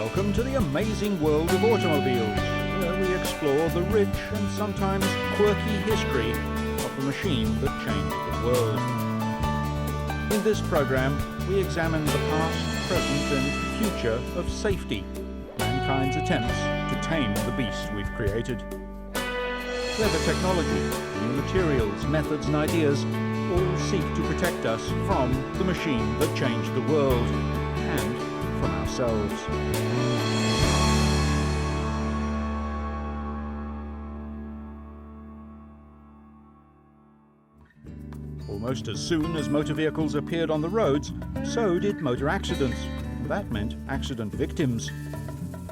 Welcome to the amazing world of automobiles, where we explore the rich and sometimes quirky history of the machine that changed the world. In this program, we examine the past, present and future of safety, mankind's attempts to tame the beast we've created. Clever technology, new materials, methods and ideas all seek to protect us from the machine that changed the world and from ourselves. Almost as soon as motor vehicles appeared on the roads, so did motor accidents. That meant accident victims.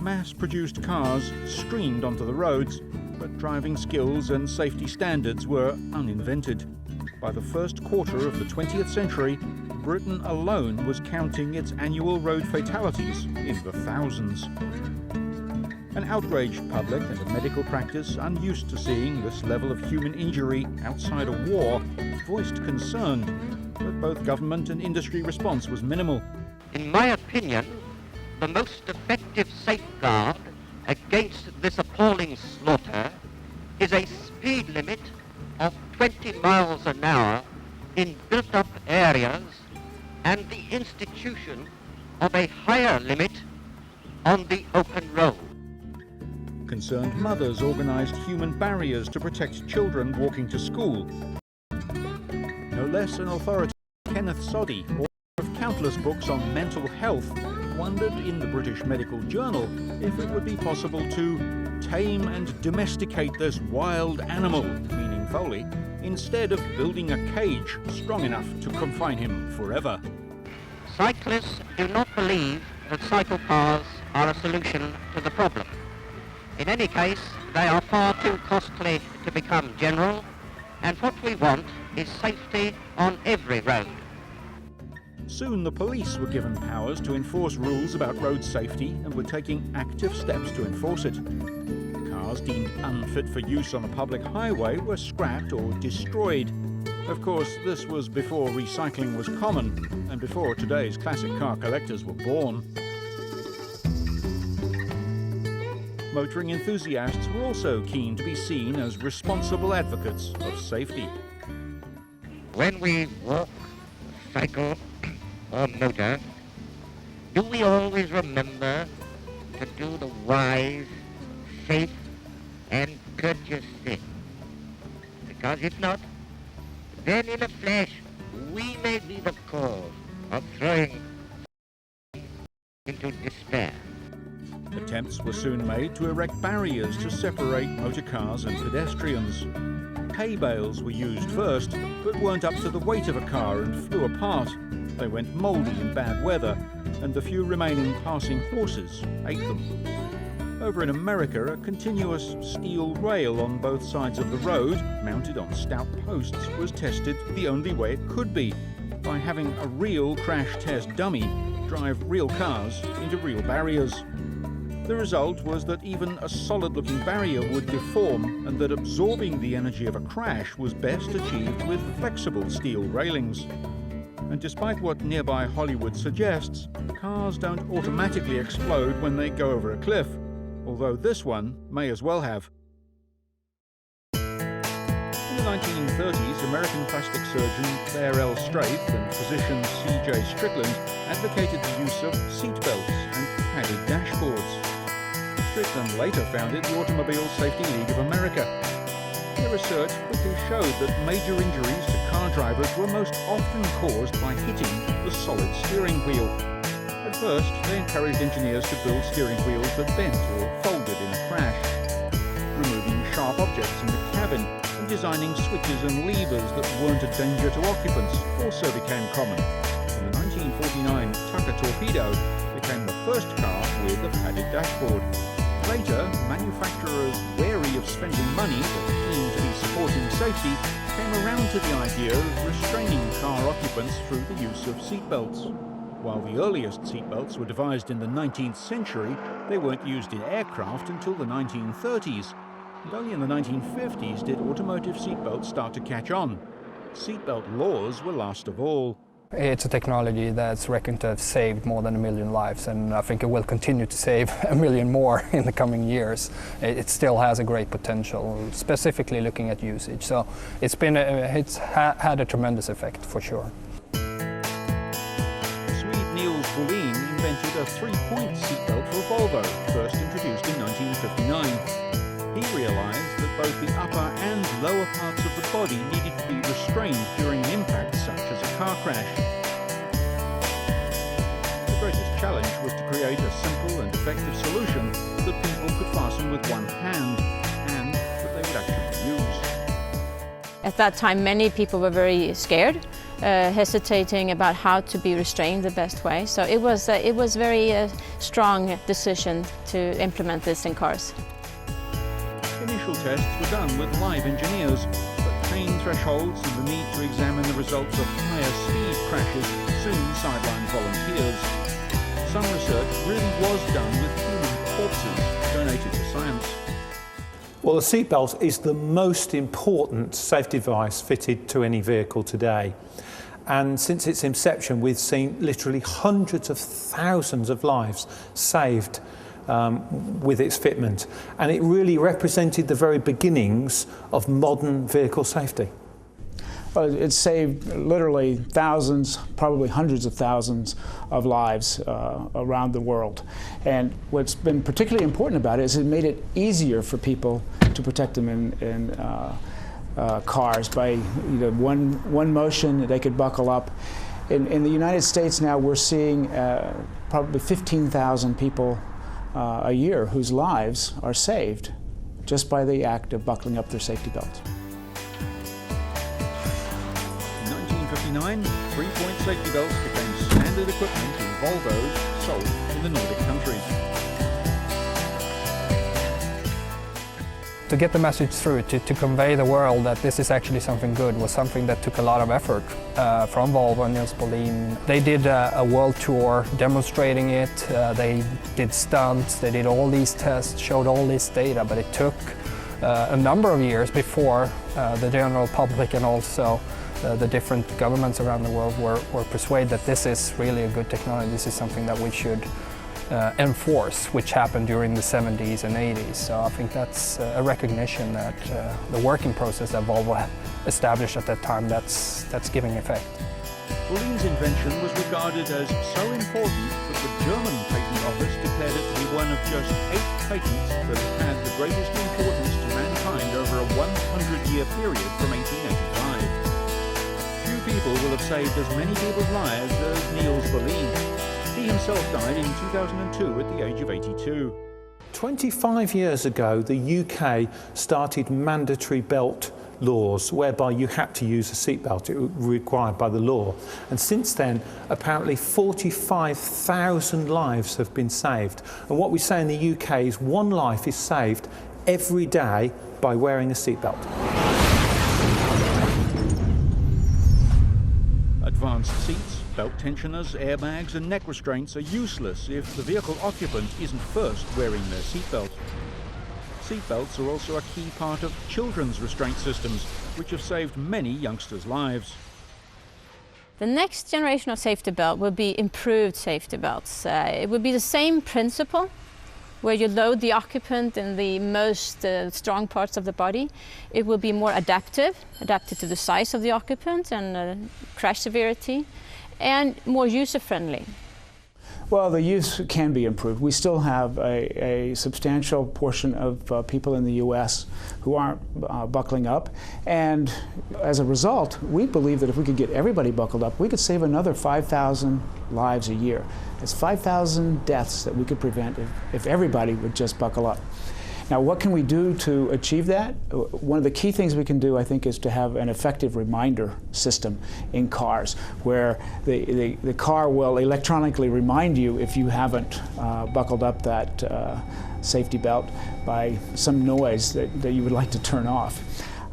Mass-produced cars streamed onto the roads, but driving skills and safety standards were uninvented. By the first quarter of the 20th century, Britain alone was counting its annual road fatalities in the thousands. An outraged public and a medical practice unused to seeing this level of human injury outside a war voiced concern, but both government and industry response was minimal. In my opinion, the most effective safeguard against this appalling slaughter is a speed limit of 20 miles an hour in built-up areas and the institution of a higher limit on the open road. Concerned mothers organized human barriers to protect children walking to school. No less an authority, Kenneth Soddy, author of countless books on mental health, wondered in the British Medical Journal if it would be possible to tame and domesticate this wild animal, meaning Foley, instead of building a cage strong enough to confine him forever. Cyclists do not believe that cycle cars are a solution to the problem. In any case, they are far too costly to become general, and what we want is safety on every road. Soon the police were given powers to enforce rules about road safety and were taking active steps to enforce it. Cars deemed unfit for use on a public highway were scrapped or destroyed. Of course, this was before recycling was common and before today's classic car collectors were born. Motoring enthusiasts were also keen to be seen as responsible advocates of safety. When we walk, cycle, or motor, do we always remember to do the wise, safe, and courteous thing? Because if not, then in a flash, we may be the cause of throwing into despair. Attempts were soon made to erect barriers to separate motor cars and pedestrians. Hay bales were used first, but weren't up to the weight of a car and flew apart. They went mouldy in bad weather, and the few remaining passing horses ate them. Over in America, a continuous steel rail on both sides of the road, mounted on stout posts, was tested the only way it could be, by having a real crash test dummy drive real cars into real barriers. The result was that even a solid-looking barrier would deform, and that absorbing the energy of a crash was best achieved with flexible steel railings. And despite what nearby Hollywood suggests, cars don't automatically explode when they go over a cliff, although this one may as well have. In the 1930s, American plastic surgeon Claire L. Straith and physician C.J. Strickland advocated the use of seatbelts and padded dashboards. Strickland later founded the Automobile Safety League of America. Their research quickly showed that major injuries to car drivers were most often caused by hitting the solid steering wheel. At first, they encouraged engineers to build steering wheels that bent or folded in a crash, removing sharp objects in the cabin and designing switches and levers that weren't a danger to occupants also became common. And the 1949 Tucker Torpedo became the first car with a padded dashboard. Later, manufacturers wary of spending money but keen to be supporting safety came around to the idea of restraining car occupants through the use of seatbelts. While the earliest seatbelts were devised in the 19th century, they weren't used in aircraft until the 1930s. And only in the 1950s did automotive seatbelts start to catch on. Seatbelt laws were last of all. It's a technology that's reckoned to have saved more than 1 million lives, and I think it will continue to save 1 million more in the coming years. It still has a great potential, specifically looking at usage. So it's had a tremendous effect for sure. Swede Niels Bohlin invented a 3-point seatbelt for a Volvo, first introduced in 1959. He realized that both the upper and lower parts of the body needed to be restrained during an impact such as a car crash. The greatest challenge was to create a simple and effective solution that people could fasten with one hand and that they would actually use. At that time, many people were very scared, hesitating about how to be restrained the best way. So it was a very strong decision to implement this in cars. Initial tests were done with live engineers, but pain thresholds and the need to examine the results of higher speed crashes soon sidelined volunteers. Some research really was done with human corpses donated to science. Well, the seatbelt is the most important safety device fitted to any vehicle today. And since its inception, we've seen literally hundreds of thousands of lives saved with its fitment, and it really represented the very beginnings of modern vehicle safety. Well, it saved literally thousands, probably hundreds of thousands of lives around the world. And what's been particularly important about it is it made it easier for people to protect them in cars by one motion. They could buckle up. In the United States now, we're seeing probably 15,000 people a year whose lives are saved just by the act of buckling up their safety belts. In 1959, 3-point safety belts became standard equipment in Volvos sold in the Nordic countries. To get the message through, to convey the world that this is actually something good, was something that took a lot of effort from Volvo and Niels Bohlin. They did a world tour demonstrating it, they did stunts, they did all these tests, showed all this data, but it took a number of years before the general public and also the different governments around the world were persuaded that this is really a good technology, this is something that we should enforce, which happened during the 70s and 80s. So I think that's a recognition that the working process that Volvo established at that time, that's giving effect. Bohlin's invention was regarded as so important that the German Patent Office declared it to be one of just 8 patents that had the greatest importance to mankind over a 100-year period from 1885. Few people will have saved as many people's lives as Niels Bohlin. He himself died in 2002 at the age of 82. 25 years ago, the UK started mandatory belt laws whereby you had to use a seatbelt. It was required by the law. And since then, apparently 45,000 lives have been saved. And what we say in the UK is one life is saved every day by wearing a seatbelt. Advanced seats, belt tensioners, airbags and neck restraints are useless if the vehicle occupant isn't first wearing their seatbelt. Seatbelts are also a key part of children's restraint systems, which have saved many youngsters' lives. The next generation of safety belt will be improved safety belts. It will be the same principle, where you load the occupant in the most strong parts of the body. It will be more adapted to the size of the occupant and crash severity, and more user-friendly. Well, the use can be improved. We still have a substantial portion of people in the U.S. who aren't buckling up, and as a result, we believe that if we could get everybody buckled up, we could save another 5,000 lives a year. It's 5,000 deaths that we could prevent if everybody would just buckle up. Now, what can we do to achieve that? One of the key things we can do, I think, is to have an effective reminder system in cars, where the car will electronically remind you if you haven't buckled up that safety belt by some noise that you would like to turn off.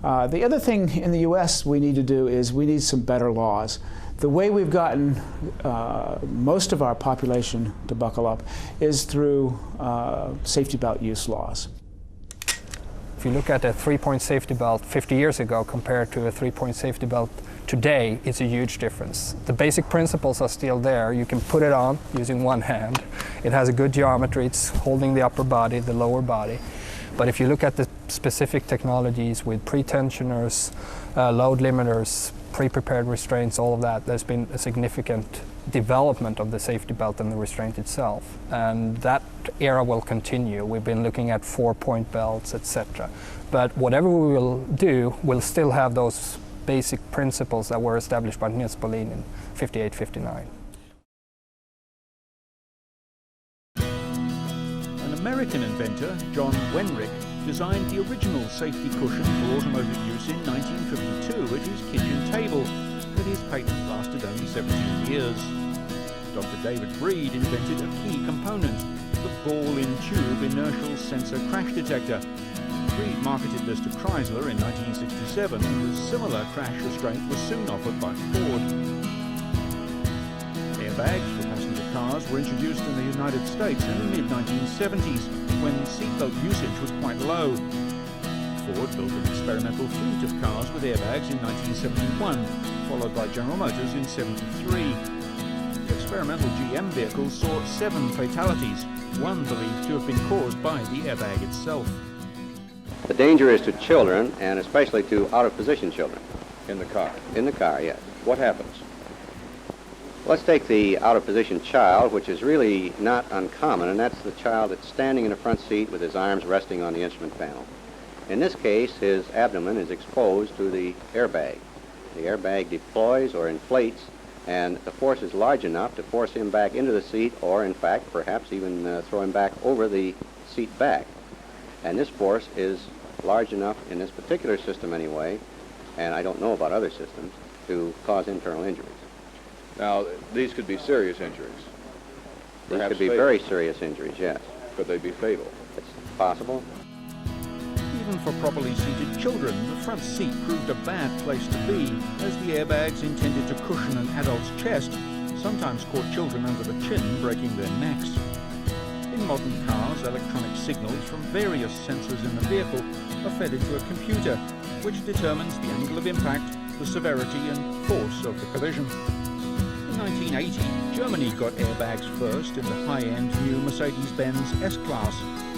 The other thing in the U.S. we need to do is we need some better laws. The way we've gotten most of our population to buckle up is through safety belt use laws. If you look at a 3-point safety belt 50 years ago compared to a 3-point safety belt today, it's a huge difference. The basic principles are still there. You can put it on using one hand. It has a good geometry. It's holding the upper body, the lower body. But if you look at the specific technologies with pre-tensioners, load limiters, pre-prepared restraints, all of that, there's been a significant development of the safety belt and the restraint itself. And that era will continue. We've been looking at 4-point belts, etc. But whatever we will do, we'll still have those basic principles that were established by Niels Bohlin in 58, 59. An American inventor, John Wenrick, designed the original safety cushion for automotive use in 1952 at his kitchen table, but his patent lasted only 17 years. Dr. David Breed invented a key component, the ball-in-tube inertial sensor crash detector. Breed marketed this to Chrysler in 1967, and a similar crash restraint was soon offered by Ford. Airbags for passenger cars were introduced in the United States in the mid-1970s, when seatbelt usage was quite low. Ford built an experimental fleet of cars with airbags in 1971, followed by General Motors in 1973. The experimental GM vehicle saw 7 fatalities, one believed to have been caused by the airbag itself. The danger is to children, and especially to out-of-position children. In the car? In the car, yes. What happens? Let's take the out-of-position child, which is really not uncommon, and that's the child that's standing in the front seat with his arms resting on the instrument panel. In this case, his abdomen is exposed to the airbag. The airbag deploys or inflates, and the force is large enough to force him back into the seat, or in fact, perhaps even throw him back over the seat back. And this force is large enough in this particular system anyway, and I don't know about other systems, to cause internal injuries. Now, these could be serious injuries. These Perhaps could be fatal. very serious injuries, yes. Could they be fatal? It's possible. Even for properly seated children, the front seat proved a bad place to be, as the airbags intended to cushion an adult's chest sometimes caught children under the chin, breaking their necks. In modern cars, electronic signals from various sensors in the vehicle are fed into a computer, which determines the angle of impact, the severity and force of the collision. In 1980, Germany got airbags first in the high-end new Mercedes-Benz S-Class,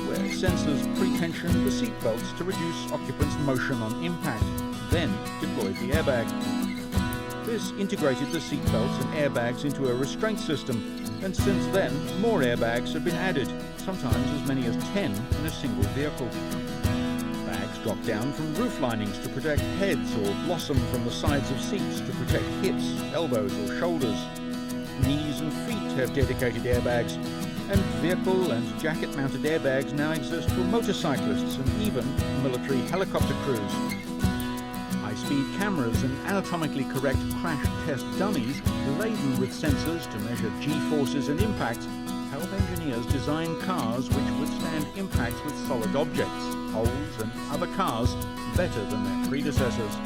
where sensors pre-tensioned the seatbelts to reduce occupants' motion on impact, then deployed the airbag. This integrated the seatbelts and airbags into a restraint system, and since then, more airbags have been added, sometimes as many as 10 in a single vehicle. Bags drop down from roof linings to protect heads or blossom from the sides of seats to protect hips, elbows or shoulders. Knees and feet have dedicated airbags, and vehicle and jacket-mounted airbags now exist for motorcyclists and even military helicopter crews. High-speed cameras and anatomically correct crash test dummies laden with sensors to measure G-forces and impact help engineers design cars which withstand impacts with solid objects, holes and other cars better than their predecessors.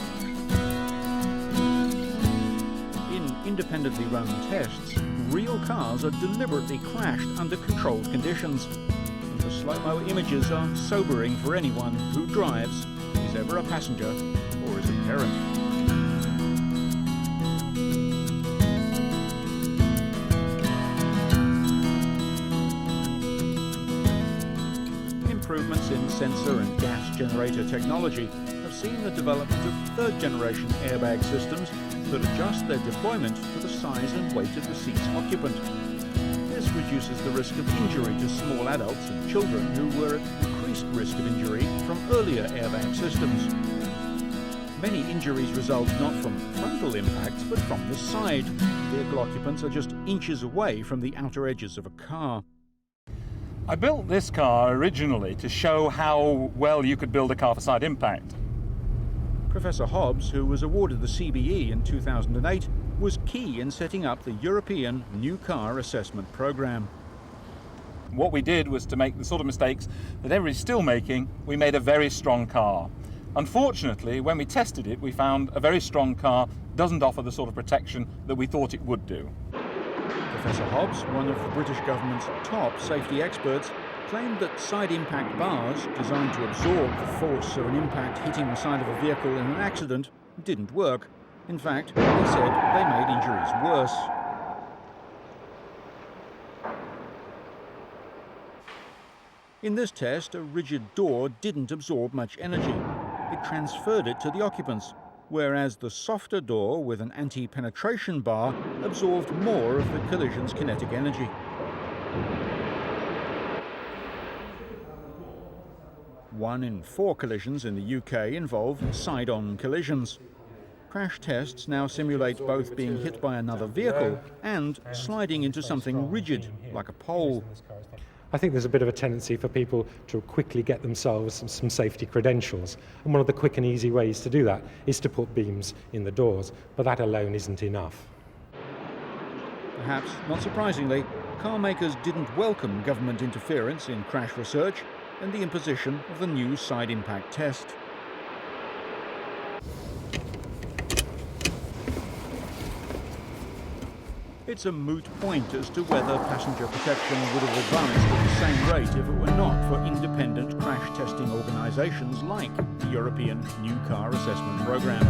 In independently run tests, real cars are deliberately crashed under controlled conditions. And the slow-mo images are sobering for anyone who drives, is ever a passenger, or is a parent. Improvements in sensor and gas generator technology have seen the development of third-generation airbag systems that adjust their deployment to the size and weight of the seat's occupant. This reduces the risk of injury to small adults and children who were at increased risk of injury from earlier airbag systems. Many injuries result not from frontal impacts, but from the side. Vehicle occupants are just inches away from the outer edges of a car. I built this car originally to show how well you could build a car for side impact. Professor Hobbs, who was awarded the CBE in 2008, was key in setting up the European New Car Assessment Programme. What we did was to make the sort of mistakes that everybody's still making. We made a very strong car. Unfortunately, when we tested it, we found a very strong car doesn't offer the sort of protection that we thought it would do. Professor Hobbs, one of the British government's top safety experts, claimed that side impact bars, designed to absorb the force of an impact hitting the side of a vehicle in an accident, didn't work. In fact, they said they made injuries worse. In this test, a rigid door didn't absorb much energy. It transferred it to the occupants, whereas the softer door with an anti-penetration bar absorbed more of the collision's kinetic energy. One in 4 collisions in the UK involved side-on collisions. Crash tests now simulate both being hit by another vehicle and sliding into something rigid, like a pole. I think there's a bit of a tendency for people to quickly get themselves some safety credentials. And one of the quick and easy ways to do that is to put beams in the doors, but that alone isn't enough. Perhaps not surprisingly, car makers didn't welcome government interference in crash research and the imposition of the new side impact test. It's a moot point as to whether passenger protection would have advanced at the same rate if it were not for independent crash testing organisations like the European New Car Assessment Programme.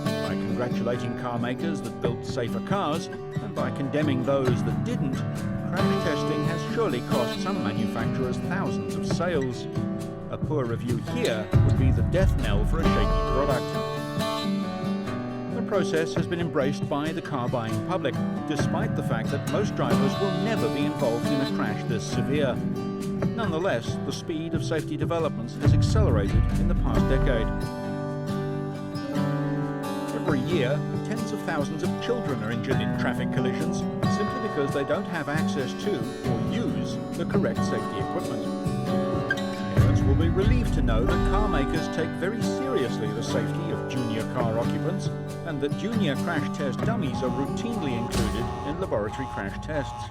By congratulating car makers that built safer cars, and by condemning those that didn't, crash testing has surely cost some manufacturers thousands of sales. A poor review here would be the death knell for a shaky product. The process has been embraced by the car-buying public, despite the fact that most drivers will never be involved in a crash this severe. Nonetheless, the speed of safety developments has accelerated in the past decade. Every year, tens of thousands of children are injured in traffic collisions simply because they don't have access to or use the correct safety equipment. Parents will be relieved to know that car makers take very seriously the safety of junior car occupants, and that junior crash test dummies are routinely included in laboratory crash tests.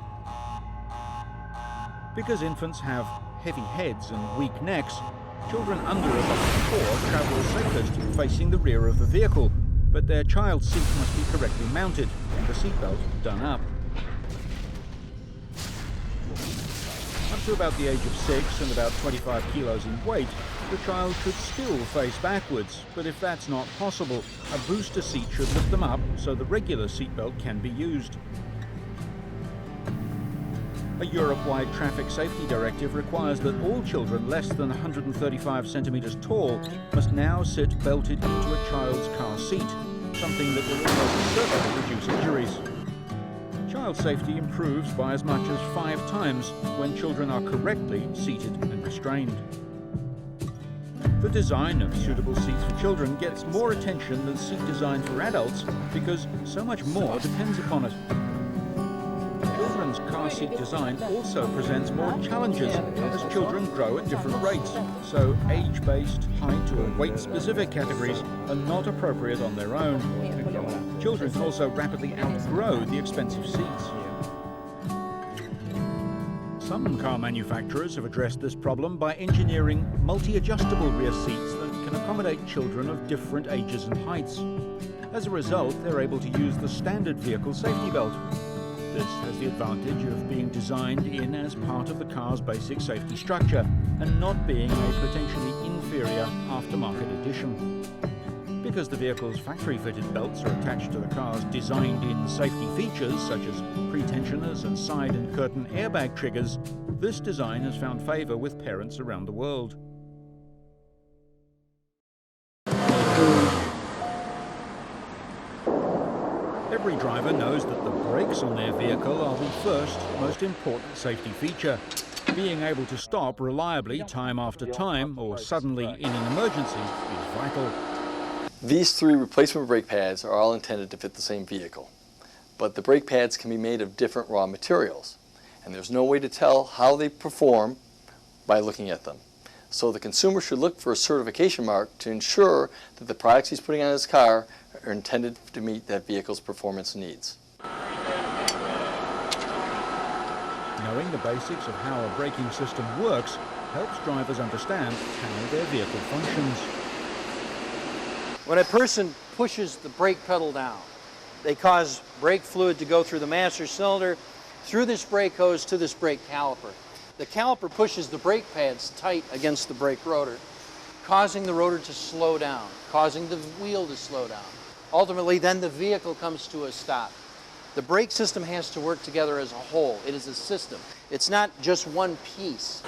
Because infants have heavy heads and weak necks, children under about 4 travel safest facing the rear of the vehicle, but their child's seat must be correctly mounted and the seatbelt done up. Up to about the age of 6 and about 25 kilos in weight, the child should still face backwards, but if that's not possible, a booster seat should lift them up so the regular seatbelt can be used. A Europe-wide traffic safety directive requires that all children less than 135 centimetres tall must now sit belted into a child's car seat, something that will almost certainly reduce injuries. Child safety improves by as much as 5 times when children are correctly seated and restrained. The design of suitable seats for children gets more attention than seat design for adults because so much more depends upon it. Children's car seat design also presents more challenges as children grow at different rates, so age-based, height or weight-specific categories are not appropriate on their own. Children can also rapidly outgrow the expensive seats. Some car manufacturers have addressed this problem by engineering multi-adjustable rear seats that can accommodate children of different ages and heights. As a result, they're able to use the standard vehicle safety belt. This has the advantage of being designed in as part of the car's basic safety structure and not being a potentially inferior aftermarket addition. Because the vehicle's factory-fitted belts are attached to the car's designed-in safety features such as pre-tensioners and side and curtain airbag triggers, this design has found favour with parents around the world. Every driver knows that the brakes on their vehicle are the first, most important safety feature. Being able to stop reliably time after time or suddenly in an emergency is vital. These 3 replacement brake pads are all intended to fit the same vehicle, but the brake pads can be made of different raw materials, and there's no way to tell how they perform by looking at them. So the consumer should look for a certification mark to ensure that the products he's putting on his car are intended to meet that vehicle's performance needs. Knowing the basics of how a braking system works helps drivers understand how their vehicle functions. When a person pushes the brake pedal down, they cause brake fluid to go through the master cylinder, through this brake hose to this brake caliper. The caliper pushes the brake pads tight against the brake rotor, causing the rotor to slow down, causing the wheel to slow down. Ultimately, then the vehicle comes to a stop. The brake system has to work together as a whole. It is a system. It's not just one piece.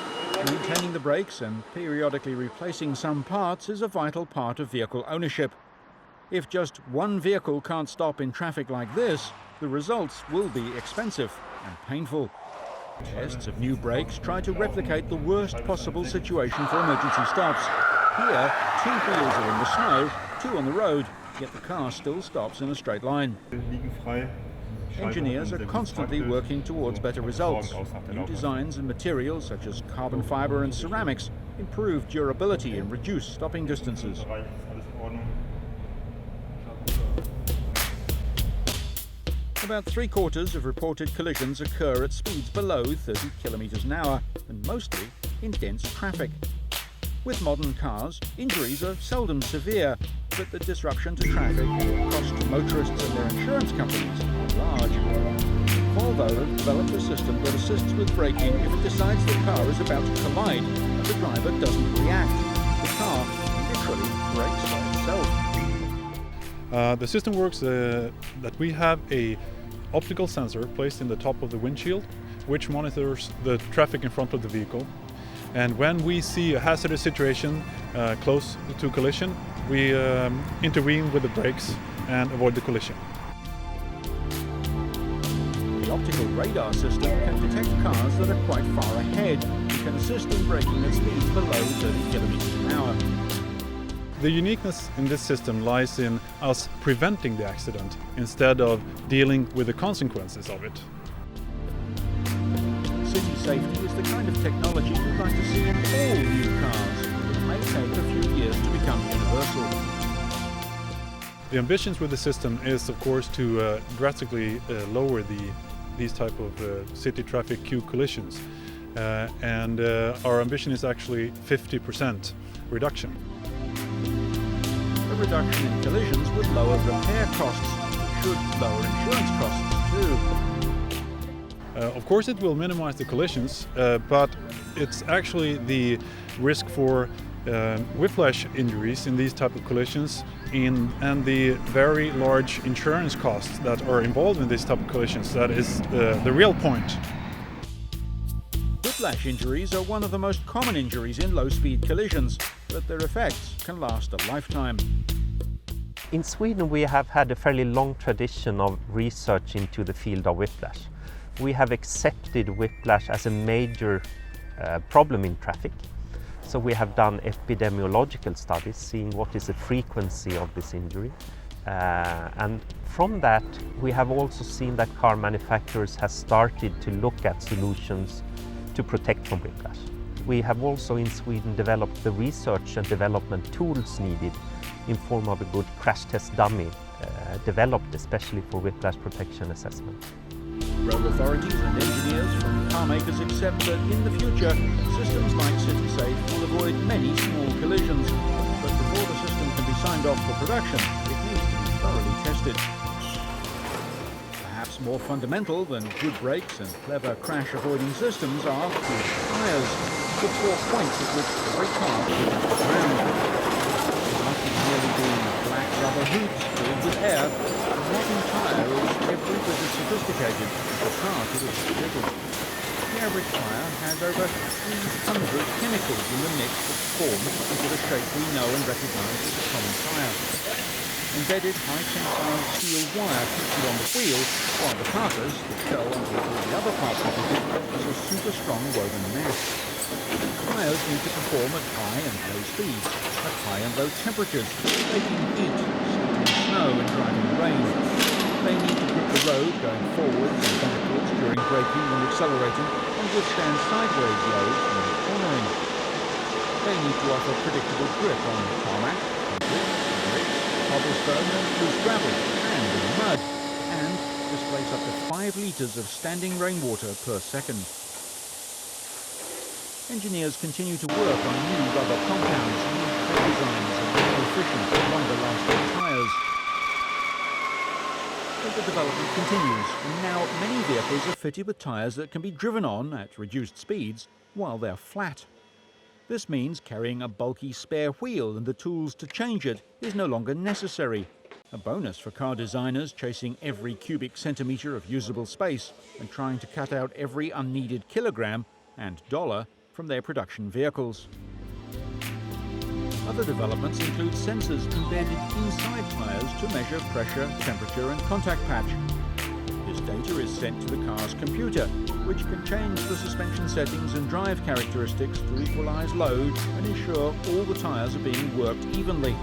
Maintaining the brakes and periodically replacing some parts is a vital part of vehicle ownership. If just one vehicle can't stop in traffic like this, the results will be expensive and painful. Tests of new brakes try to replicate the worst possible situation for emergency stops. Here, 2 wheels are in the snow, 2 on the road, yet the car still stops in a straight line. Engineers are constantly working towards better results. New designs and materials such as carbon fiber and ceramics improve durability and reduce stopping distances. About 3/4 of reported collisions occur at speeds below 30 kilometers an hour, and mostly in dense traffic. With modern cars, injuries are seldom severe, but the disruption to traffic and cost to motorists and their insurance companies are large. Volvo have developed a system that assists with braking if it decides the car is about to collide and the driver doesn't react. The car literally brakes by itself. The system works that we have a optical sensor placed in the top of the windshield, which monitors the traffic in front of the vehicle. And when we see a hazardous situation close to collision, we intervene with the brakes and avoid the collision. The optical radar system can detect cars that are quite far ahead and can assist in braking at speeds below 30 kilometers an hour. The uniqueness in this system lies in us preventing the accident instead of dealing with the consequences of it. City safety is the kind of technology we'd like to see in all new cars. It may take a few years to become universal. The ambitions with the system is, of course, to drastically lower these type of city traffic queue collisions. And our ambition is actually 50% reduction. A reduction in collisions would lower repair costs, which should lower insurance costs too. Of course it will minimize the collisions, but it's actually the risk for whiplash injuries in these type of collisions and the very large insurance costs that are involved in these type of collisions that is the real point. Whiplash injuries are one of the most common injuries in low-speed collisions, but their effects can last a lifetime. In Sweden we have had a fairly long tradition of research into the field of whiplash. We have accepted whiplash as a major problem in traffic. So we have done epidemiological studies seeing what is the frequency of this injury. And from that we have also seen that car manufacturers have started to look at solutions to protect from whiplash. We have also in Sweden developed the research and development tools needed in form of a good crash test dummy developed especially for whiplash protection assessment. Road authorities and engineers from car makers accept that in the future, systems like CitySafe will avoid many small collisions. But before the system can be signed off for production, it needs to be thoroughly tested. Perhaps more fundamental than good brakes and clever crash-avoiding systems are good tyres, the 4 points at which every car hits the ground. After merely being black rubber hoops filled with air, a modern tyre is every bit as sophisticated as the car to which it's fitted. The average tyre has over 300 chemicals in the mix that form into the shape we know and recognise as a common tyre. Embedded high-tensile steel wire featured on the wheel, while the carters, the shell and all the other parts of it, is a super-strong woven mesh. Tyres need to perform at high and low speeds, at high and low temperatures, making heat, sleet and snow and driving rain. They need to grip the road going forwards and backwards during braking and accelerating and withstand sideways loads when cornering. They need to offer predictable grip on tarmac, bricks, cobblestone and loose gravel, and in mud, and displace up to 5 litres of standing rainwater per second. Engineers continue to work on new rubber compounds, new tread designs and more efficient, longer-lasting tyres. As But the development continues, and now many vehicles are fitted with tyres that can be driven on at reduced speeds while they're flat. This means carrying a bulky spare wheel and the tools to change it is no longer necessary. A bonus for car designers chasing every cubic centimetre of usable space and trying to cut out every unneeded kilogram and dollar from their production vehicles. Other developments include sensors embedded inside tyres to measure pressure, temperature and contact patch. This data is sent to the car's computer, which can change the suspension settings and drive characteristics to equalise load and ensure all the tyres are being worked evenly.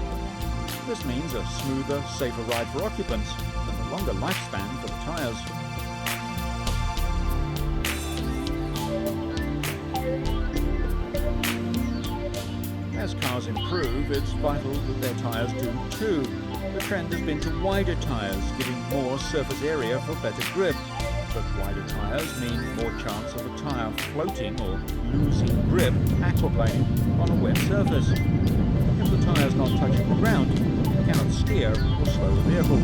This means a smoother, safer ride for occupants and a longer lifespan for the tyres. As cars improve, it's vital that their tyres do too. The trend has been to wider tyres, giving more surface area for better grip. But wider tyres mean more chance of a tyre floating or losing grip, aquaplaning, on a wet surface. If the tyre's not touching the ground, it cannot steer or slow the vehicle.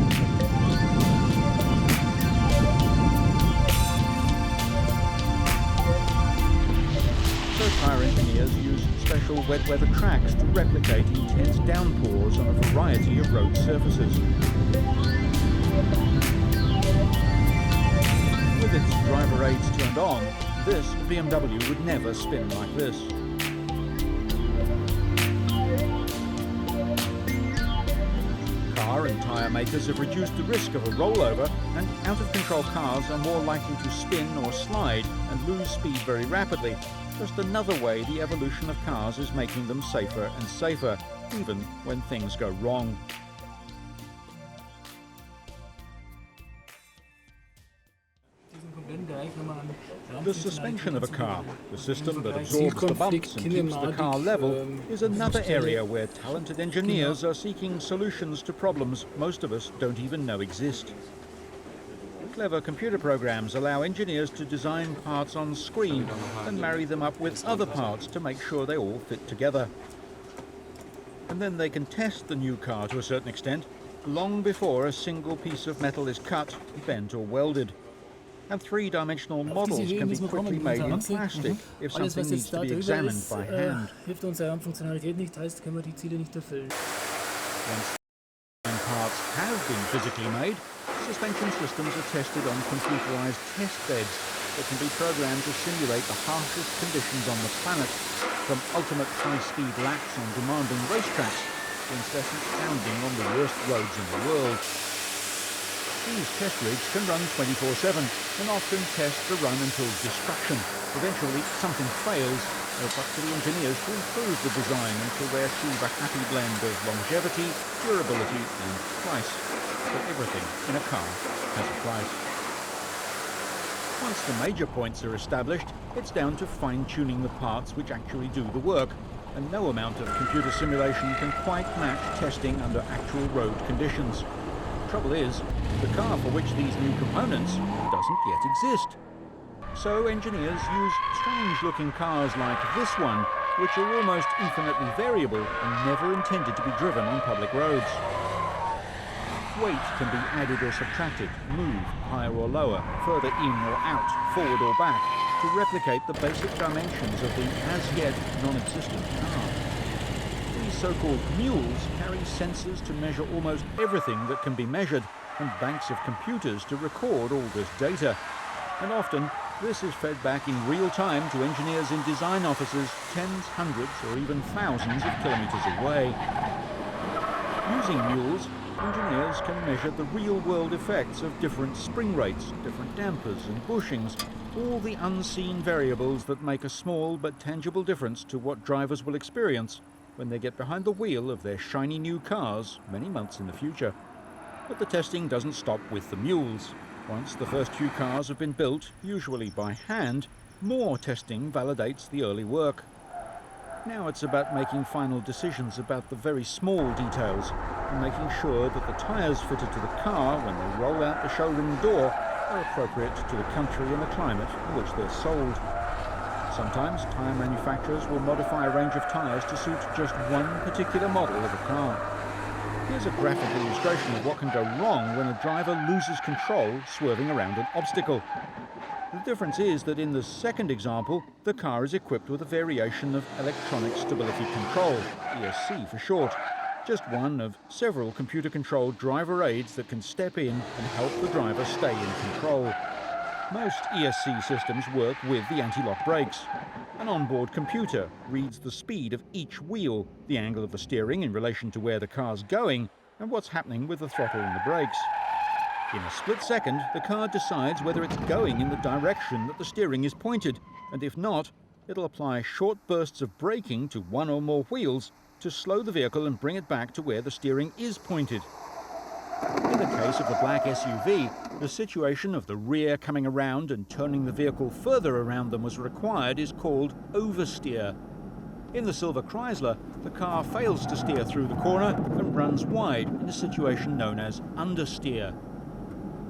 So tyre engineers use special wet weather tracks to replicate intense downpours on a variety of road surfaces. With its driver aids turned on, this BMW would never spin like this. Car and tyre makers have reduced the risk of a rollover, and out-of-control cars are more likely to spin or slide and lose speed very rapidly. Just another way the evolution of cars is making them safer and safer, even when things go wrong. The suspension of a car, the system that absorbs the bumps and keeps the car level, is another area where talented engineers are seeking solutions to problems most of us don't even know exist. Clever computer programs allow engineers to design parts on screen and marry them up with other parts to make sure they all fit together. And then they can test the new car to a certain extent, long before a single piece of metal is cut, bent or welded. And three-dimensional models can be quickly made in plastic if something needs to be examined by hand. Once parts have been physically made, suspension systems are tested on computerized test beds that can be programmed to simulate the harshest conditions on the planet, from ultimate high-speed laps on demanding racetracks to incessant pounding on the worst roads in the world. These test rigs can run 24/7 and often test the run until destruction. Eventually, something fails, and it's up to the engineers to improve the design until they achieve a happy blend of longevity, durability, and price. But everything in a car has a price. Once the major points are established, it's down to fine-tuning the parts which actually do the work, and no amount of computer simulation can quite match testing under actual road conditions. The trouble is, the car for which these new components doesn't yet exist. So engineers use strange-looking cars like this one, which are almost infinitely variable and never intended to be driven on public roads. Weight can be added or subtracted, moved higher or lower, further in or out, forward or back, to replicate the basic dimensions of the as-yet non-existent car. These so-called mules carry sensors to measure almost everything that can be measured, and banks of computers to record all this data. And often, this is fed back in real time to engineers in design offices tens, hundreds, or even thousands of kilometers away. Using mules, engineers can measure the real-world effects of different spring rates, different dampers and bushings, all the unseen variables that make a small but tangible difference to what drivers will experience when they get behind the wheel of their shiny new cars many months in the future. But the testing doesn't stop with the mules. Once the first few cars have been built, usually by hand, more testing validates the early work. Now it's about making final decisions about the very small details and making sure that the tyres fitted to the car when they roll out the showroom door are appropriate to the country and the climate in which they're sold. Sometimes tyre manufacturers will modify a range of tyres to suit just one particular model of a car. Here's a graphic illustration of what can go wrong when a driver loses control swerving around an obstacle. The difference is that in the second example, the car is equipped with a variation of electronic stability control, ESC for short. Just one of several computer-controlled driver aids that can step in and help the driver stay in control. Most ESC systems work with the anti-lock brakes. An onboard computer reads the speed of each wheel, the angle of the steering in relation to where the car's going, and what's happening with the throttle and the brakes. In a split second, the car decides whether it's going in the direction that the steering is pointed, and if not, it'll apply short bursts of braking to one or more wheels to slow the vehicle and bring it back to where the steering is pointed. In the case of the black SUV, the situation of the rear coming around and turning the vehicle further around them was required is called oversteer. In the silver Chrysler, the car fails to steer through the corner and runs wide in a situation known as understeer.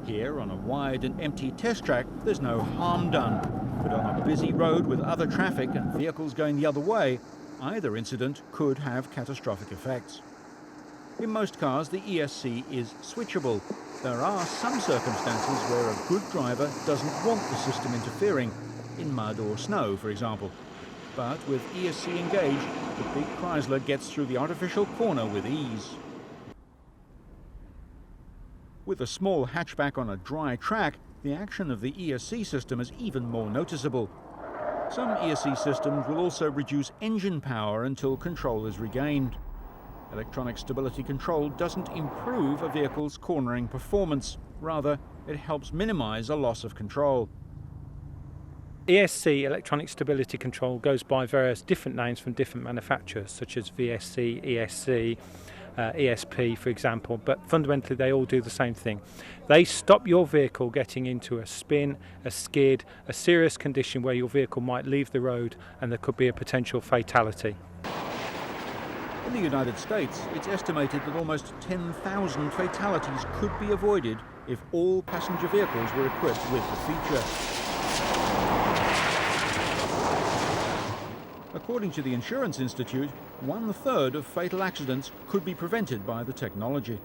Here, on a wide and empty test track, there's no harm done, but on a busy road with other traffic and vehicles going the other way, either incident could have catastrophic effects. In most cars, the ESC is switchable. There are some circumstances where a good driver doesn't want the system interfering, in mud or snow, for example. But with ESC engaged, the big Chrysler gets through the artificial corner with ease. With a small hatchback on a dry track, the action of the ESC system is even more noticeable. Some ESC systems will also reduce engine power until control is regained. Electronic stability control doesn't improve a vehicle's cornering performance. Rather, it helps minimize a loss of control. ESC, electronic stability control, goes by various different names from different manufacturers, such as VSC, ESC, ESP, for example, but fundamentally they all do the same thing. They stop your vehicle getting into a spin, a skid, a serious condition where your vehicle might leave the road and there could be a potential fatality. In the United States, it's estimated that almost 10,000 fatalities could be avoided if all passenger vehicles were equipped with the feature. According to the Insurance Institute, 1/3 of fatal accidents could be prevented by the technology.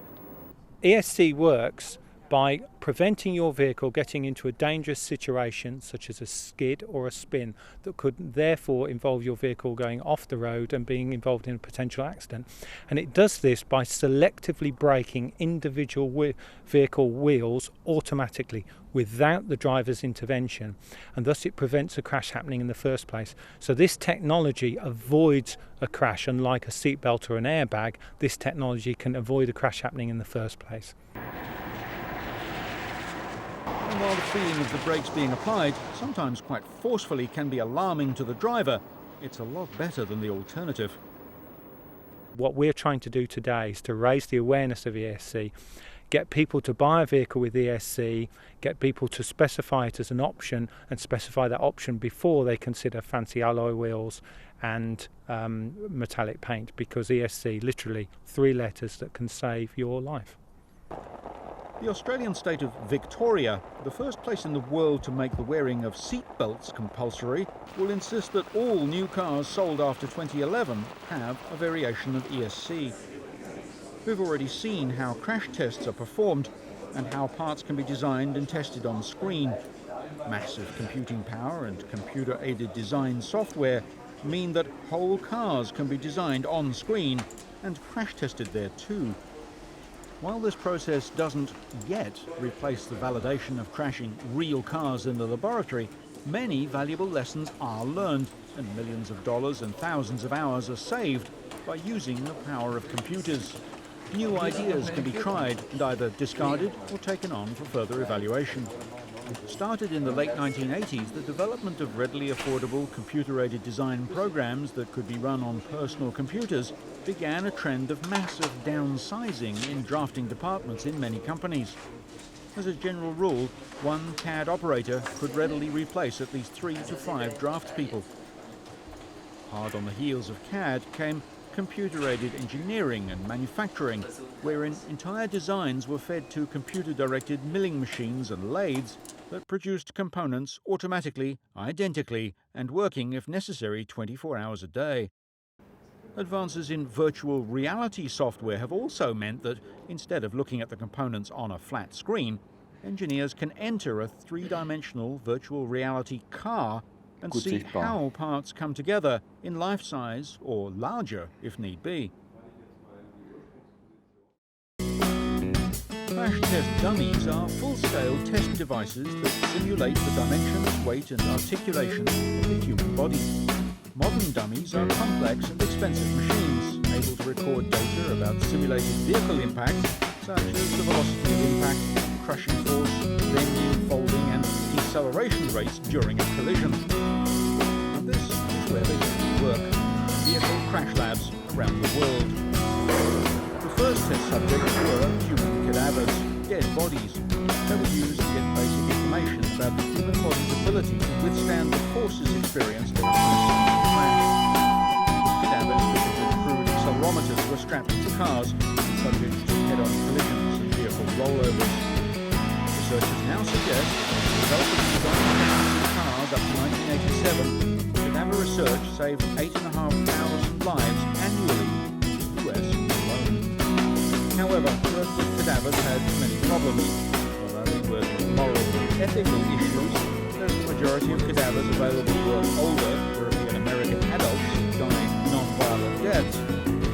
ESC works by preventing your vehicle getting into a dangerous situation, such as a skid or a spin, that could therefore involve your vehicle going off the road and being involved in a potential accident. And it does this by selectively braking individual vehicle wheels automatically without the driver's intervention, and thus it prevents a crash happening in the first place. So this technology avoids a crash. Unlike a seatbelt or an airbag, this technology can avoid a crash happening in the first place. And while the feeling of the brakes being applied, sometimes quite forcefully, can be alarming to the driver, it's a lot better than the alternative. What we're trying to do today is to raise the awareness of ESC, get people to buy a vehicle with ESC, get people to specify it as an option and specify that option before they consider fancy alloy wheels and metallic paint, because ESC, literally 3 letters that can save your life. The Australian state of Victoria, the first place in the world to make the wearing of seatbelts compulsory, will insist that all new cars sold after 2011 have a variation of ESC. We've already seen how crash tests are performed and how parts can be designed and tested on screen. Massive computing power and computer-aided design software mean that whole cars can be designed on screen and crash tested there too. While this process doesn't yet replace the validation of crashing real cars in the laboratory, many valuable lessons are learned and millions of dollars and thousands of hours are saved by using the power of computers. New ideas can be tried and either discarded or taken on for further evaluation. Started in the late 1980s, the development of readily affordable computer-aided design programs that could be run on personal computers began a trend of massive downsizing in drafting departments in many companies. As a general rule, one CAD operator could readily replace at least 3 to 5 draftspeople. Hard on the heels of CAD came computer-aided engineering and manufacturing, wherein entire designs were fed to computer-directed milling machines and lathes that produced components automatically, identically, and working if necessary 24 hours a day. Advances in virtual reality software have also meant that, instead of looking at the components on a flat screen, engineers can enter a three-dimensional virtual reality car and see how parts come together in life size or larger if need be. Crash test dummies are full-scale test devices that simulate the dimensions, weight and articulation of the human body. Modern dummies are complex and expensive machines, able to record data about simulated vehicle impacts, such as the velocity of impact, crushing force, bending, folding and deceleration rates during a collision. And this is where they work, vehicle crash labs around the world. The first test subjects were human cadavers, dead bodies. They were used to get basic information about the human body's ability to withstand the forces experienced in a high-speed crash. Cadavers fitted with crude accelerometers were strapped to cars, subject to head-on collisions and vehicle rollovers. Researchers now suggest that as a result of designing cars up to 1987, cadaver research saved 8,500 lives annually in the US alone. However, work with cadavers had many problems. Not only were there moral and ethical issues, as the majority of cadavers available were older European American adults dying non-violent deaths,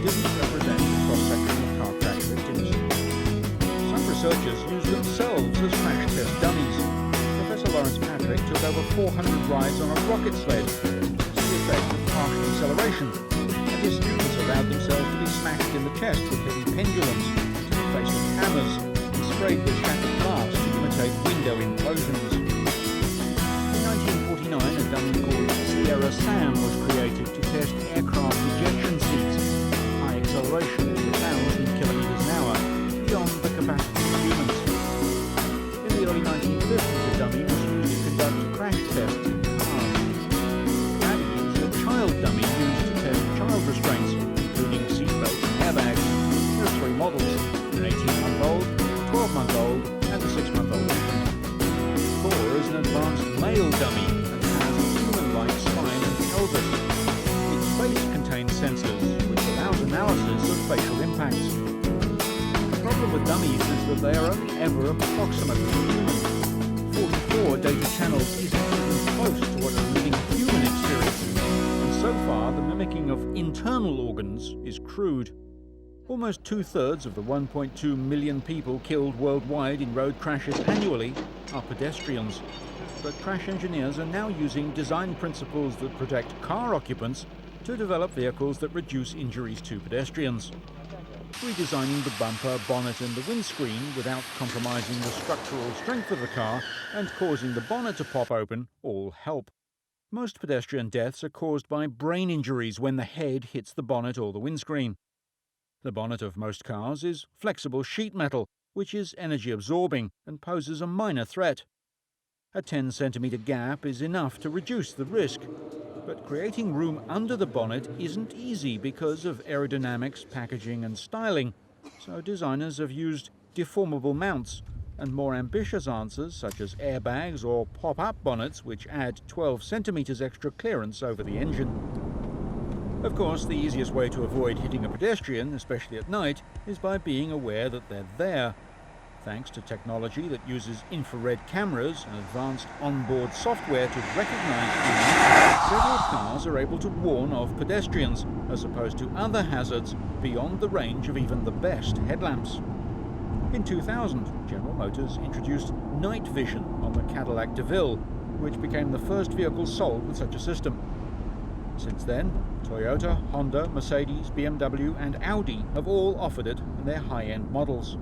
didn't represent the cross-section of car crash victims. Some researchers used themselves as crash test dummies. Professor Lawrence Patrick took over 400 rides on a rocket sled to see the effect of partial acceleration, and his students allowed themselves to be smashed in the chest with heavy pendulums, to be faced with hammers, and sprayed with shattered glass to imitate window implosions. In 1949, a dummy called Sierra Sam was created to test aircraft ejection seats, high acceleration to 1,000 kilometers an hour, beyond the capacity of humans. In the early 1950s, a dummy was used to conduct crash tests in cars. That is a child dummy used to test child restraints, including seatbelts and airbags. There are three models, an 18-month-old, a 12-month-old, and a 6-month-old infant. Thor is an advanced male dummy and has a human-like spine and pelvis. Its face contains sensors, which allows analysis of facial impacts. The problem with dummies is that they are only ever approximately human. 44 data channels isn't even close to what a living human experiences, and so far the mimicking of internal organs is crude. Almost two-thirds of the 1.2 million people killed worldwide in road crashes annually are pedestrians. But crash engineers are now using design principles that protect car occupants to develop vehicles that reduce injuries to pedestrians. Redesigning the bumper, bonnet and the windscreen without compromising the structural strength of the car and causing the bonnet to pop open all help. Most pedestrian deaths are caused by brain injuries when the head hits the bonnet or the windscreen. The bonnet of most cars is flexible sheet metal, which is energy absorbing and poses a minor threat. A 10-centimetre gap is enough to reduce the risk. But creating room under the bonnet isn't easy because of aerodynamics, packaging and styling, so designers have used deformable mounts and more ambitious answers such as airbags or pop-up bonnets which add 12 centimetres extra clearance over the engine. Of course, the easiest way to avoid hitting a pedestrian, especially at night, is by being aware that they're there. Thanks to technology that uses infrared cameras and advanced onboard software to recognize humans, several cars are able to warn of pedestrians, as opposed to other hazards beyond the range of even the best headlamps. In 2000, General Motors introduced night vision on the Cadillac DeVille, which became the first vehicle sold with such a system. Since then, Toyota, Honda, Mercedes, BMW and Audi have all offered it in their high-end models.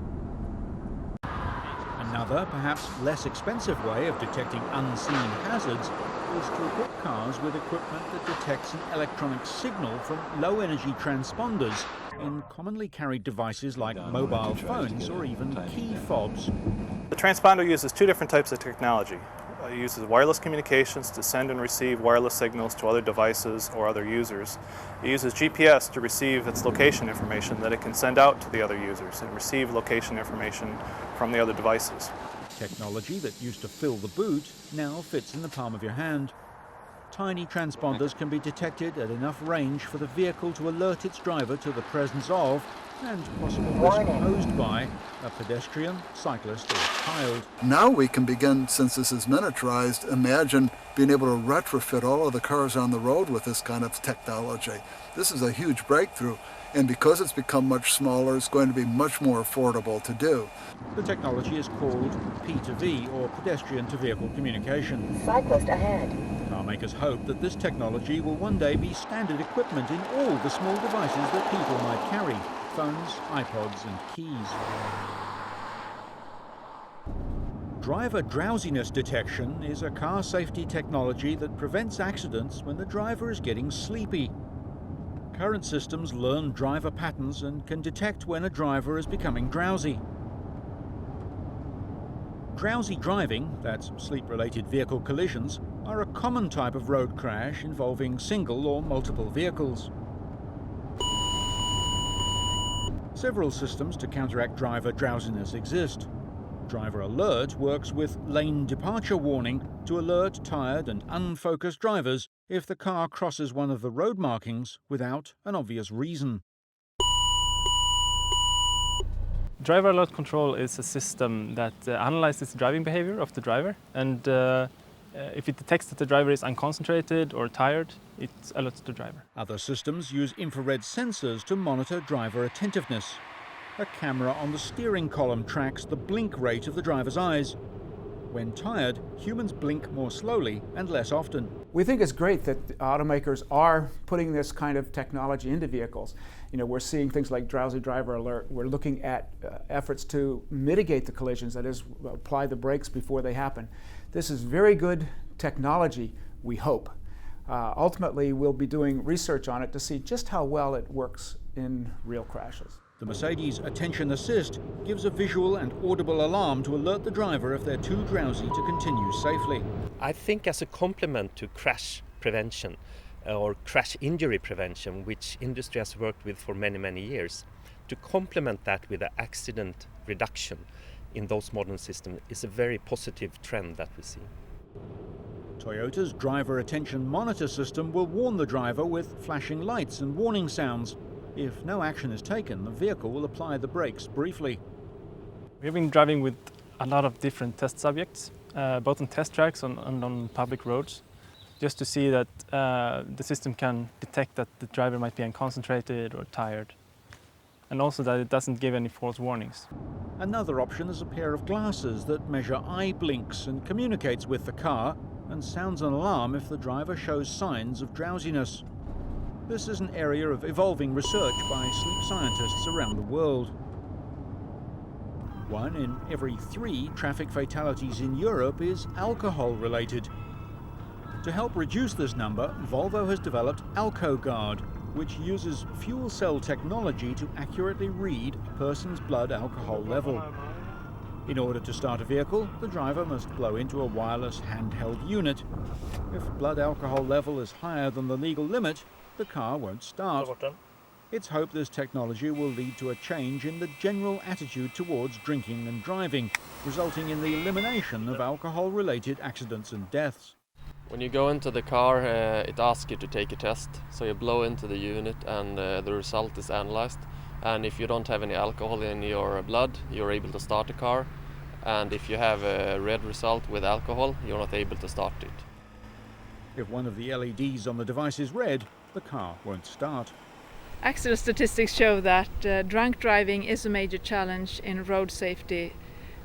Another, perhaps less expensive way of detecting unseen hazards is to equip cars with equipment that detects an electronic signal from low-energy transponders in commonly carried devices like mobile phones or even key fobs. The transponder uses two different types of technology. It uses wireless communications to send and receive wireless signals to other devices or other users. It uses GPS to receive its location information that it can send out to the other users and receive location information from the other devices. Technology that used to fill the boot now fits in the palm of your hand. tiny transponders can be detected at enough range for the vehicle to alert its driver to the presence of and possible risk posed by a pedestrian, cyclist or child. Now we can begin, since this is miniaturized, imagine being able to retrofit all of the cars on the road with this kind of technology. This is a huge breakthrough, and because it's become much smaller, it's going to be much more affordable to do. The technology is called P2V, or pedestrian-to-vehicle communication. Cyclist ahead. Car makers hope that this technology will one day be standard equipment in all the small devices that people might carry: phones, iPods and keys. Driver drowsiness detection is a car safety technology that prevents accidents when the driver is getting sleepy. Current systems learn driver patterns and can detect when a driver is becoming drowsy. Drowsy driving, that's sleep-related vehicle collisions, are a common type of road crash involving single or multiple vehicles. Several systems to counteract driver drowsiness exist. Driver Alert works with lane departure warning to alert tired and unfocused drivers if the car crosses one of the road markings without an obvious reason. Driver Alert Control is a system that analyzes the driving behavior of the driver, and if it detects that the driver is unconcentrated or tired, it alerts the driver. Other systems use infrared sensors to monitor driver attentiveness. A camera on the steering column tracks the blink rate of the driver's eyes. When tired, humans blink more slowly and less often. We think it's great that automakers are putting this kind of technology into vehicles. You know, we're seeing things like drowsy driver alert. We're looking at efforts to mitigate the collisions, that is, apply the brakes before they happen. This is very good technology, we hope. Ultimately, we'll be doing research on it to see just how well it works in real crashes. The Mercedes Attention Assist gives a visual and audible alarm to alert the driver if they're too drowsy to continue safely. I think as a complement to crash prevention or crash injury prevention, which industry has worked with for many, many years, to complement that with an accident reduction in those modern systems is a very positive trend that we see. Toyota's driver attention monitor system will warn the driver with flashing lights and warning sounds. If no action is taken, the vehicle will apply the brakes briefly. We've been driving with a lot of different test subjects, both on test tracks and on public roads, just to see that the system can detect that the driver might be unconcentrated or tired, and also that it doesn't give any false warnings. Another option is a pair of glasses that measure eye blinks and communicates with the car and sounds an alarm if the driver shows signs of drowsiness. This is an area of evolving research by sleep scientists around the world. 1 in every 3 traffic fatalities in Europe is alcohol-related. To help reduce this number, Volvo has developed AlcoGuard, which uses fuel cell technology to accurately read a person's blood alcohol level. In order to start a vehicle, the driver must blow into a wireless handheld unit. If blood alcohol level is higher than the legal limit, the car won't start. It's hoped this technology will lead to a change in the general attitude towards drinking and driving, resulting in the elimination of alcohol-related accidents and deaths. When you go into the car, it asks you to take a test. So you blow into the unit and the result is analyzed. And if you don't have any alcohol in your blood, you're able to start the car. And if you have a red result with alcohol, you're not able to start it. If one of the LEDs on the device is red, the car won't start. Accident statistics show that drunk driving is a major challenge in road safety,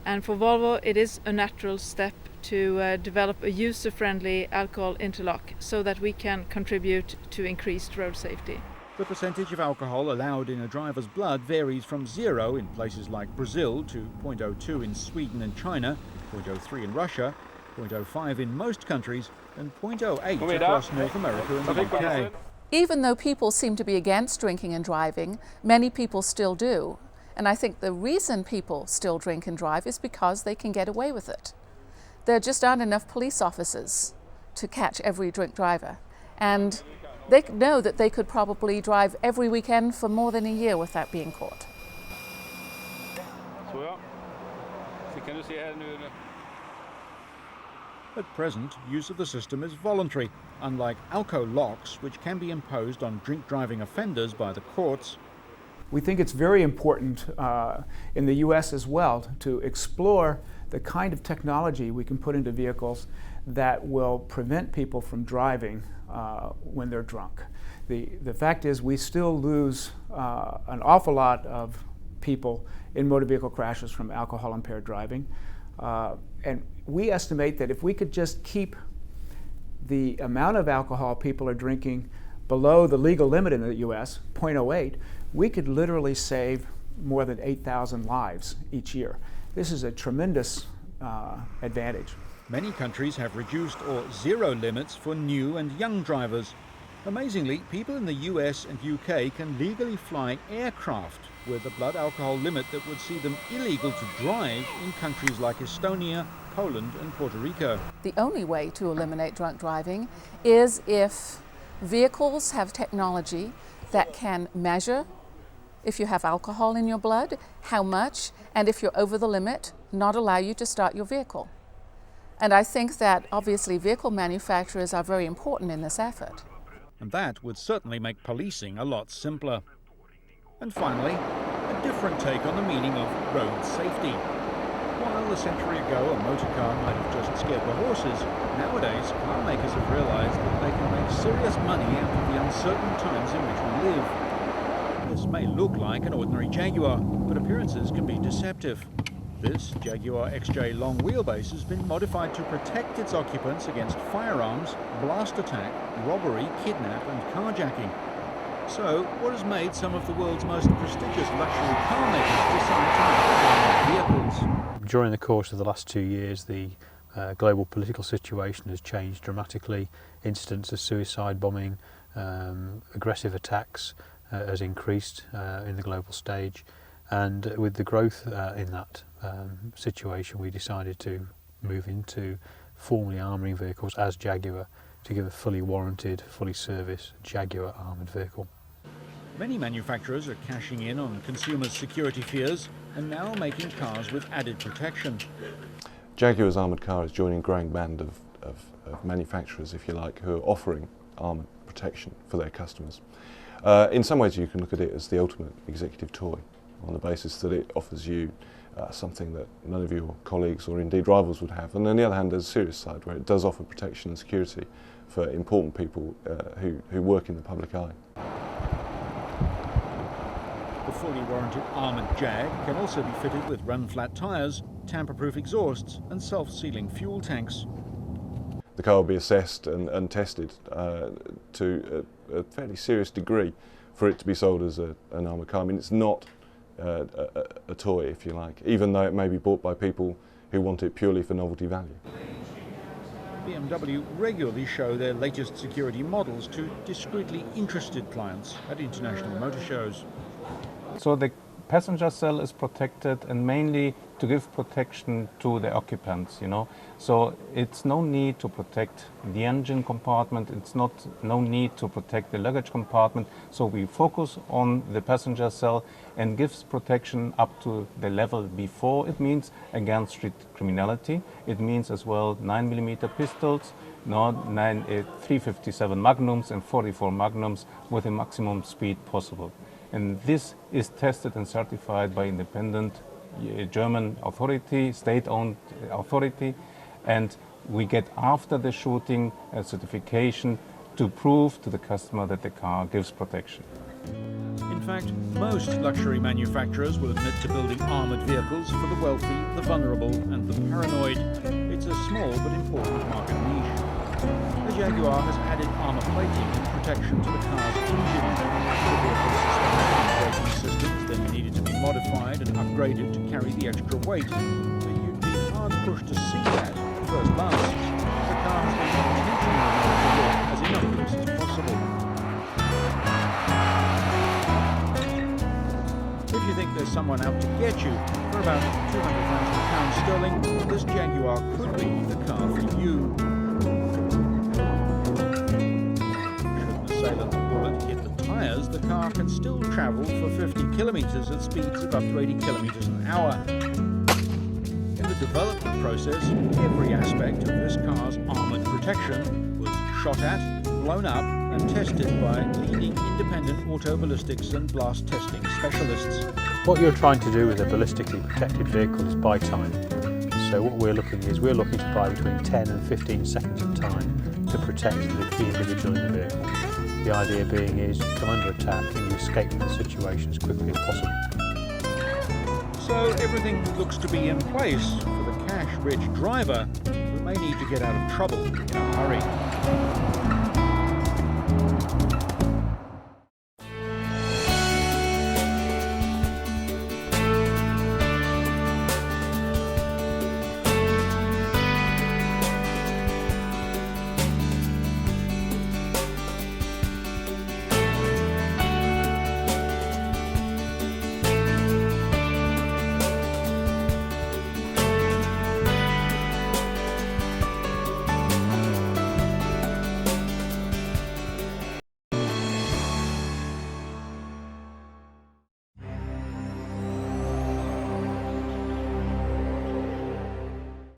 and for Volvo it is a natural step to develop a user-friendly alcohol interlock so that we can contribute to increased road safety. The percentage of alcohol allowed in a driver's blood varies from 0 in places like Brazil to 0.02 in Sweden and China, 0.03 in Russia, 0.05 in most countries, and 0.08 across North America and the UK. Even though people seem to be against drinking and driving, many people still do. And I think the reason people still drink and drive is because they can get away with it. There just aren't enough police officers to catch every drink driver. And they know that they could probably drive every weekend for more than a year without being caught. Så ja. Så kan du se här nu. At present, use of the system is voluntary, unlike alco locks, which can be imposed on drink driving offenders by the courts. We think it's very important in the US as well to explore the kind of technology we can put into vehicles that will prevent people from driving when they're drunk. The fact is we still lose an awful lot of people in motor vehicle crashes from alcohol impaired driving. And we estimate that if we could just keep the amount of alcohol people are drinking below the legal limit in the US, 0.08, we could literally save more than 8,000 lives each year. This is a tremendous advantage. Many countries have reduced or zero limits for new and young drivers. Amazingly, people in the US and UK can legally fly aircraft with a blood alcohol limit that would see them illegal to drive in countries like Estonia, Poland and Puerto Rico. The only way to eliminate drunk driving is if vehicles have technology that can measure if you have alcohol in your blood, how much, and if you're over the limit, not allow you to start your vehicle. And I think that obviously vehicle manufacturers are very important in this effort. And that would certainly make policing a lot simpler. And finally, a different take on the meaning of road safety. While a century ago a motor car might have just scared the horses, nowadays car makers have realized that they can make serious money out of the uncertain times in which we live. This may look like an ordinary Jaguar, but appearances can be deceptive. This Jaguar XJ long wheelbase has been modified to protect its occupants against firearms, blast attack, robbery, kidnap and carjacking. So, what has made some of the world's most prestigious luxury car makers decide to make vehicles? During the course of the last 2 years, the global political situation has changed dramatically. Incidents of suicide bombing, aggressive attacks has increased in the global stage. And with the growth in that situation, we decided to move into formally armouring vehicles as Jaguar to give a fully warranted, fully serviced Jaguar armoured vehicle. Many manufacturers are cashing in on consumers' security fears and now making cars with added protection. Jaguar's armoured car is joining a growing band of manufacturers, if you like, who are offering armoured protection for their customers. In some ways you can look at it as the ultimate executive toy, on the basis that it offers you something that none of your colleagues or indeed rivals would have. And on the other hand, there's a serious side where it does offer protection and security for important people who work in the public eye. The fully warranted armoured Jag can also be fitted with run-flat tyres, tamper-proof exhausts and self-sealing fuel tanks. The car will be assessed and tested to a fairly serious degree for it to be sold as an armoured car. I mean, it's not a toy, if you like, even though it may be bought by people who want it purely for novelty value. BMW regularly show their latest security models to discreetly interested clients at international motor shows. So the passenger cell is protected, and mainly to give protection to the occupants, you know. So it's no need to protect the engine compartment, it's no need to protect the luggage compartment. So we focus on the passenger cell and gives protection up to the level before. It means against street criminality. It means as well 9mm pistols, 357 Magnums and 44 Magnums with the maximum speed possible. And this is tested and certified by independent German authority, state-owned authority, and we get after the shooting a certification to prove to the customer that the car gives protection. In fact, most luxury manufacturers will admit to building armoured vehicles for the wealthy, the vulnerable and the paranoid. It's a small but important market niche. The Jaguar has added armour plating and protection to the car's engine. The vehicle's suspension and braking systems then needed to be modified and upgraded to carry the extra weight. But you'd be hard pushed to see that at first glance. The car has been intentionally made to look as innocuous as possible. If you think there's someone out to get you, for about £200,000 sterling, this Jaguar could be the car for you. Should the assailant bullet hit the tyres, the car can still travel for 50 kilometres at speeds of up to 80 kilometres an hour. In the the development process, every aspect of this car's armoured protection was shot at, blown up and tested by leading independent autoballistics and blast testing specialists. What you're trying to do with a ballistically protected vehicle is buy time. So what we're looking to buy between 10 and 15 seconds of time to protect the individual in the vehicle. The idea being is you come under attack and you escape from the situation as quickly as possible. So everything looks to be in place for the cash-rich driver who may need to get out of trouble in a hurry.